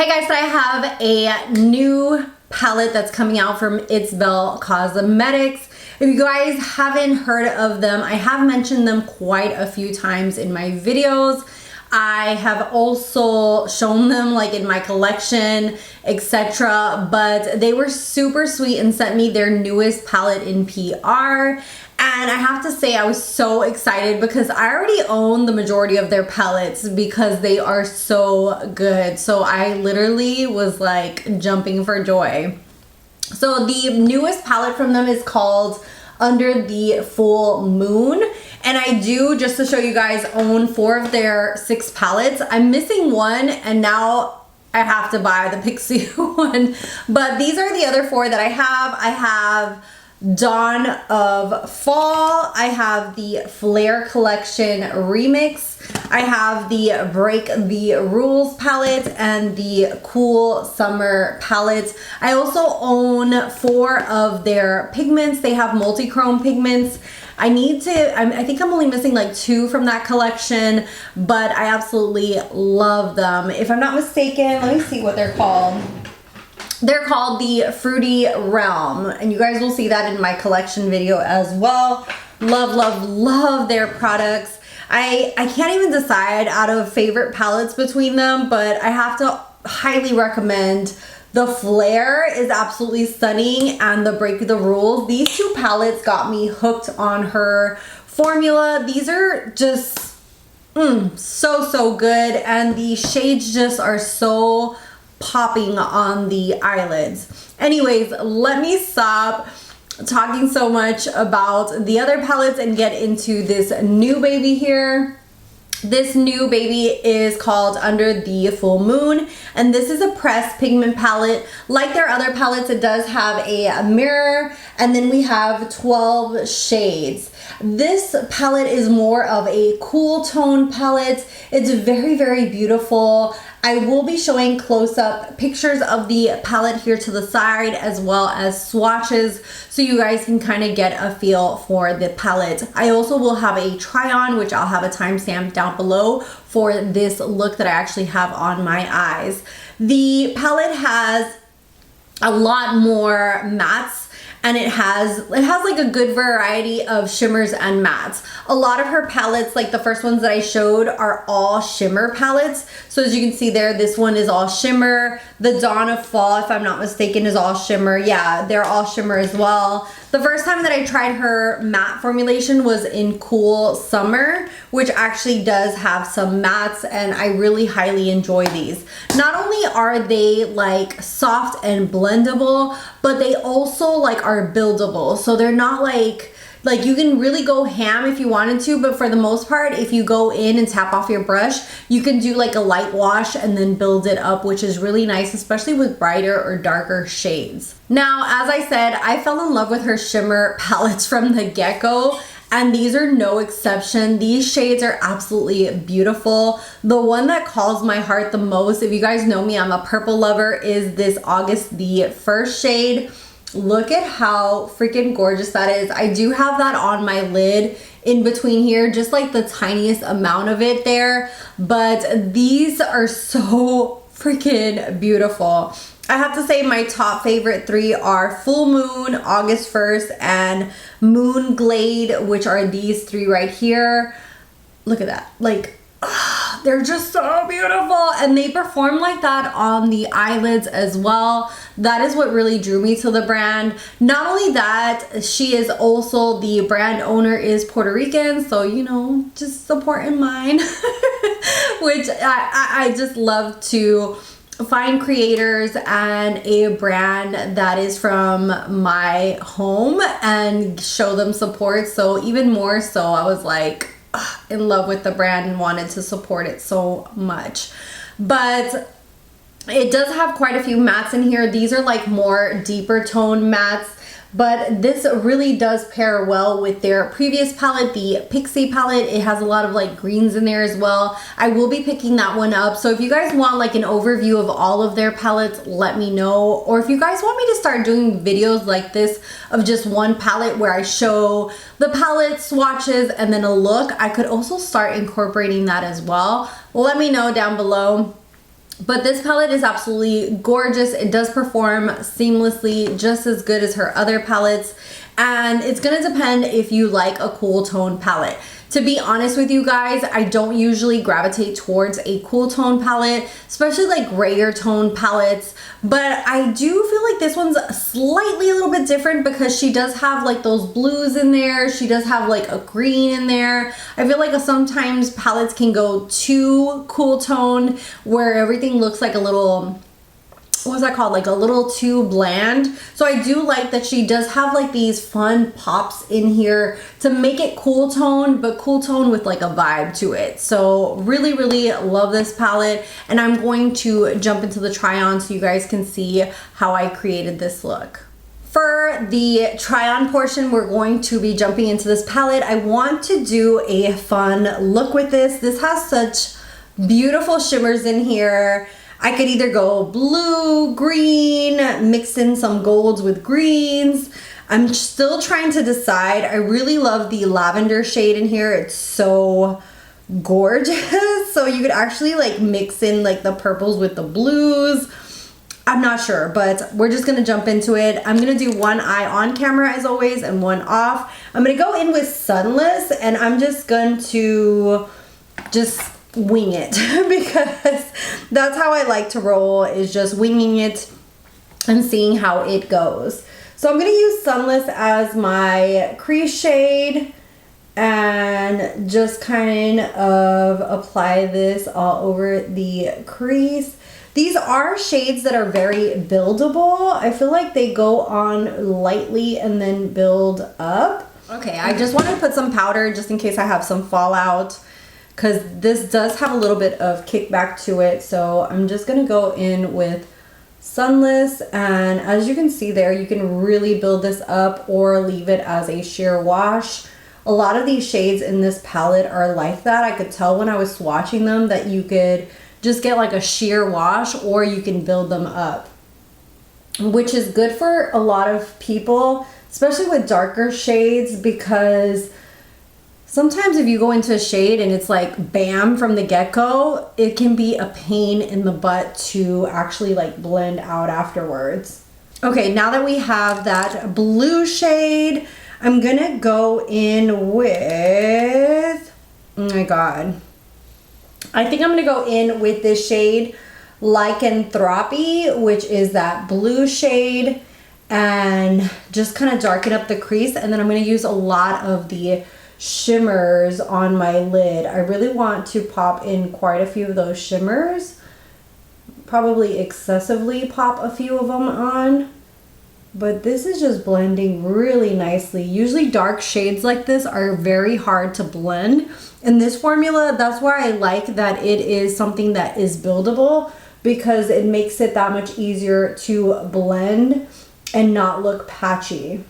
Hey guys, so I have a new palette that's coming out from ItsBel Cosmetics. If you guys haven't heard of them, I have mentioned them quite a few times in my videos. I have also shown them like in my collection, etc. But they were super sweet and sent me their newest palette in PR. And I have to say I was so excited because I already own the majority of their palettes because they are so good. So I literally was like jumping for joy. So the newest palette from them is called Under the Full Moon. And I do, just to show you guys, own 4 of their 6 palettes. I'm missing one and now I have to buy the Pixie one. But these are the other 4 that I have. I have Dawn of Fall, I have the Flare Collection Remix, I have the Break the Rules palette, and the Cool Summer palette. I also own 4 of their pigments. They have multi-chrome pigments. I think I'm only missing like 2 from that collection, but I absolutely love them. If I'm not mistaken, let me see what they're called. They're called the Fruity Realm, and you guys will see that in my collection video as well. Love, love, love their products. I can't even decide out of favorite palettes between them, but I have to highly recommend the Flare is absolutely stunning, and the Break the Rules. These 2 palettes got me hooked on her formula. These are just so good, and the shades just are so popping on the eyelids. Anyways, let me stop talking so much about the other palettes and get into this new baby here. This new baby is called Under the Full Moon, and this is a pressed pigment palette. Like their other palettes, it does have a mirror, and then we have 12 shades. This palette is more of a cool tone palette. It's very, very beautiful. I will be showing close-up pictures of the palette here to the side, as well as swatches, so you guys can kind of get a feel for the palette. I also will have a try-on, which I'll have a timestamp down below for this look that I actually have on my eyes. The palette has a lot more mattes, and it has like a good variety of shimmers and mattes. A lot of her palettes, like the first ones that I showed, are all shimmer palettes. So as you can see there, this one is all shimmer. The Dawn of Fall, if I'm not mistaken, is all shimmer. Yeah, they're all shimmer as well. The first time that I tried her matte formulation was in Cool Summer, which actually does have some mattes, and I really highly enjoy these. Not only are they like soft and blendable, but they also like are buildable. So they're not like you can really go ham if you wanted to, but for the most part, if you go in and tap off your brush, you can do like a light wash and then build it up, which is really nice, especially with brighter or darker shades. Now, as I said, I fell in love with her shimmer palettes from the get-go, and these are no exception. These shades are absolutely beautiful. The one that calls my heart the most, if you guys know me, I'm a purple lover, is this August the 1st shade. Look at how freaking gorgeous that is. I do have that on my lid in between here, just like the tiniest amount of it there, but these are so freaking beautiful. I have to say my top favorite 3 are Full Moon, August 1st, and Moon Glade, which are these 3 right here. Look at that. Like, they're just so beautiful, and they perform like that on the eyelids as well. That is what really drew me to the brand. Not only that, she is also, the brand owner is Puerto Rican, so you know, just supporting mine. Which I just love to find creators and a brand that is from my home and show them support. So even more so, I was like in love with the brand and wanted to support it so much. But it does have quite a few mattes in here. These are like more deeper tone mattes, but this really does pair well with their previous palette, the Pixie palette. It has a lot of like greens in there as well. I will be picking that one up. So if you guys want like an overview of all of their palettes, let me know. Or if you guys want me to start doing videos like this of just one palette where I show the palette, swatches, and then a look, I could also start incorporating that as well. Let me know down below. But this palette is absolutely gorgeous. It does perform seamlessly, just as good as her other palettes. And it's gonna depend if you like a cool tone palette. To be honest with you guys, I don't usually gravitate towards a cool tone palette, especially like grayer tone palettes. But I do feel like this one's slightly a little bit different because she does have like those blues in there. She does have like a green in there. I feel like sometimes palettes can go too cool tone where everything looks like a little, what's that called, like a little too bland. So I do like that she does have like these fun pops in here to make it cool tone, but cool tone with like a vibe to it. So really love this palette, and I'm going to jump into the try on so you guys can see how I created this look. For the try on portion, we're going to be jumping into this palette. I want to do a fun look with this. This has such beautiful shimmers in here. I could either go blue, green, mix in some golds with greens. I'm still trying to decide. I really love the lavender shade in here. It's so gorgeous. So you could actually like mix in like the purples with the blues. I'm not sure, but we're just gonna jump into it. I'm gonna do one eye on camera as always and one off. I'm gonna go in with Sunless, and I'm just going to wing it because that's how I like to roll, is just winging it and seeing how it goes. So I'm going to use Sunless as my crease shade and just kind of apply this all over the crease. These are shades that are very buildable. I feel like they go on lightly and then build up. Okay, I just want to put some powder just in case I have some fallout, because this does have a little bit of kickback to it. So I'm just gonna go in with Sunless, and as you can see there, you can really build this up or leave it as a sheer wash. A lot of these shades in this palette are like that. I could tell when I was swatching them that you could just get like a sheer wash, or you can build them up, which is good for a lot of people, especially with darker shades, because sometimes if you go into a shade and it's like bam from the get-go, it can be a pain in the butt to actually like blend out afterwards. Okay, now that we have that blue shade, I'm gonna go in with, oh my god, I think I'm gonna go in with this shade Lycanthropy, which is that blue shade, and just kind of darken up the crease. And then I'm gonna use a lot of the shimmers on my lid. I really want to pop in quite a few of those shimmers, probably excessively pop a few of them on, but this is just blending really nicely. Usually dark shades like this are very hard to blend. In this formula, that's why I like that it is something that is buildable, because it makes it that much easier to blend and not look patchy.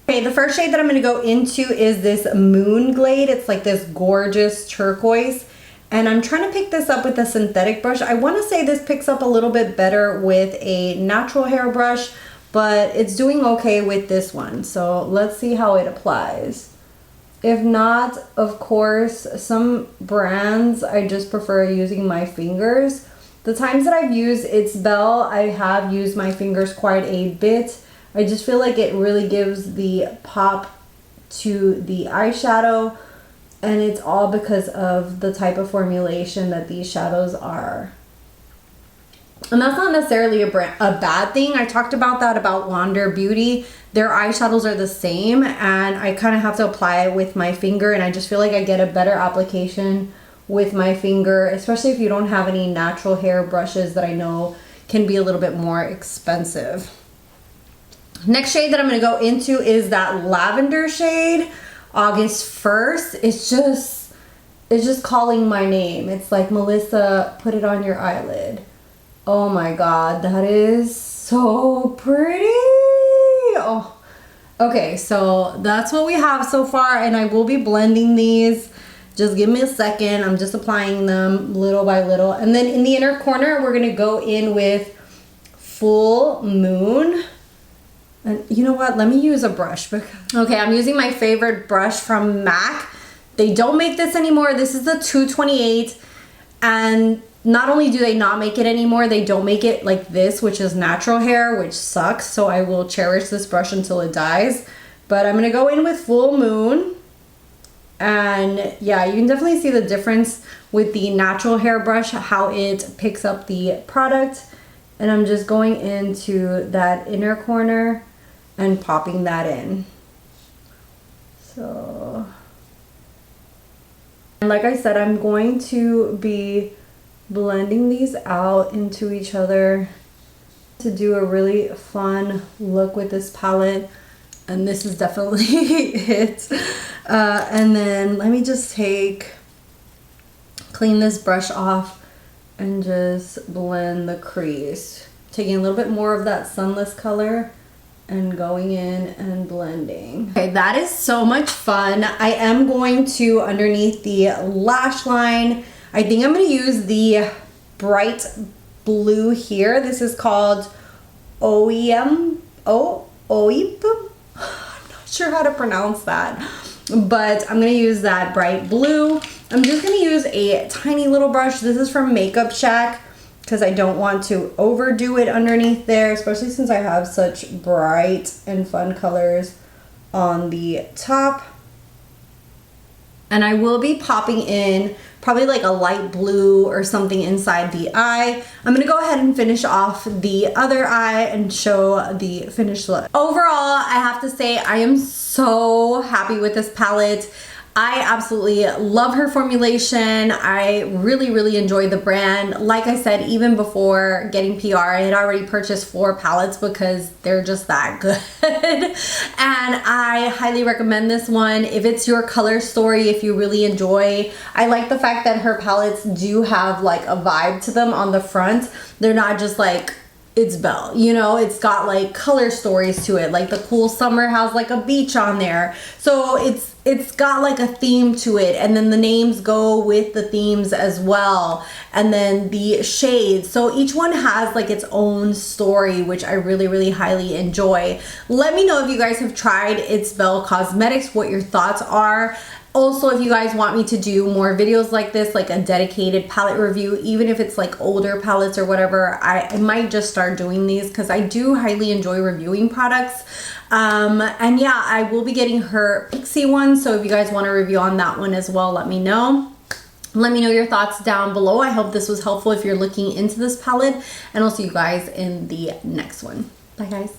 Okay, the first shade that I'm going to go into is this Moon Glade. It's like this gorgeous turquoise, and I'm trying to pick this up with a synthetic brush. I want to say this picks up a little bit better with a natural hair brush, but it's doing okay with this one. So let's see how it applies. If not, of course, some brands I just prefer using my fingers. The times that I've used ItsBel, I have used my fingers quite a bit. I just feel like it really gives the pop to the eyeshadow, and it's all because of the type of formulation that these shadows are. And that's not necessarily a bad thing. I talked about that about Wander Beauty. Their eyeshadows are the same, and I kind of have to apply it with my finger, and I just feel like I get a better application with my finger, especially if you don't have any natural hair brushes that I know can be a little bit more expensive. Next shade that I'm going to go into is that lavender shade, August 1st. It's just calling my name. It's like, Melissa, put it on your eyelid. Oh my god, that is so pretty. Oh. Okay, so that's what we have so far, and I will be blending these. Just give me a second. I'm just applying them little by little. And then in the inner corner, we're going to go in with Full Moon. And you know what? Let me use a brush. Okay, I'm using my favorite brush from MAC. They don't make this anymore. This is the 228. And not only do they not make it anymore, they don't make it like this, which is natural hair, which sucks. So I will cherish this brush until it dies. But I'm gonna go in with Full Moon. And yeah, you can definitely see the difference with the natural hair brush, how it picks up the product. And I'm just going into that inner corner and popping that in. So, and like I said, I'm going to be blending these out into each other to do a really fun look with this palette. And this is definitely it. And then let me just clean this brush off and just blend the crease. Taking a little bit more of that sunless color and going in and blending. Okay, that is so much fun. I am going to, underneath the lash line, I think I'm gonna use the bright blue here. This is called OEM, OEP? I'm not sure how to pronounce that, but I'm gonna use that bright blue. I'm just gonna use a tiny little brush. This is from Makeup Shack because I don't want to overdo it underneath there, especially since I have such bright and fun colors on the top. And I will be popping in probably like a light blue or something inside the eye. I'm gonna go ahead and finish off the other eye and show the finished look. Overall, I have to say I am so happy with this palette. I absolutely love her formulation. I really enjoy the brand. Like I said, even before getting PR, I had already purchased 4 palettes because they're just that good. And I highly recommend this one. If it's your color story, if you really enjoy, I like the fact that her palettes do have like a vibe to them on the front. They're not just like ItsBel, you know, it's got like color stories to it. Like the Cool Summer has like a beach on there. So it's got like a theme to it, and then the names go with the themes as well, and then the shades. So each one has like its own story, which I really highly enjoy. Let me know if you guys have tried ItsBel Cosmetics, what your thoughts are. Also, if you guys want me to do more videos like this, like a dedicated palette review, even if it's like older palettes or whatever, I might just start doing these because I do highly enjoy reviewing products. And yeah, I will be getting her Pixie one, so if you guys want a review on that one as well, let me know. Let me know your thoughts down below. I hope this was helpful if you're looking into this palette, and I'll see you guys in the next one. Bye guys.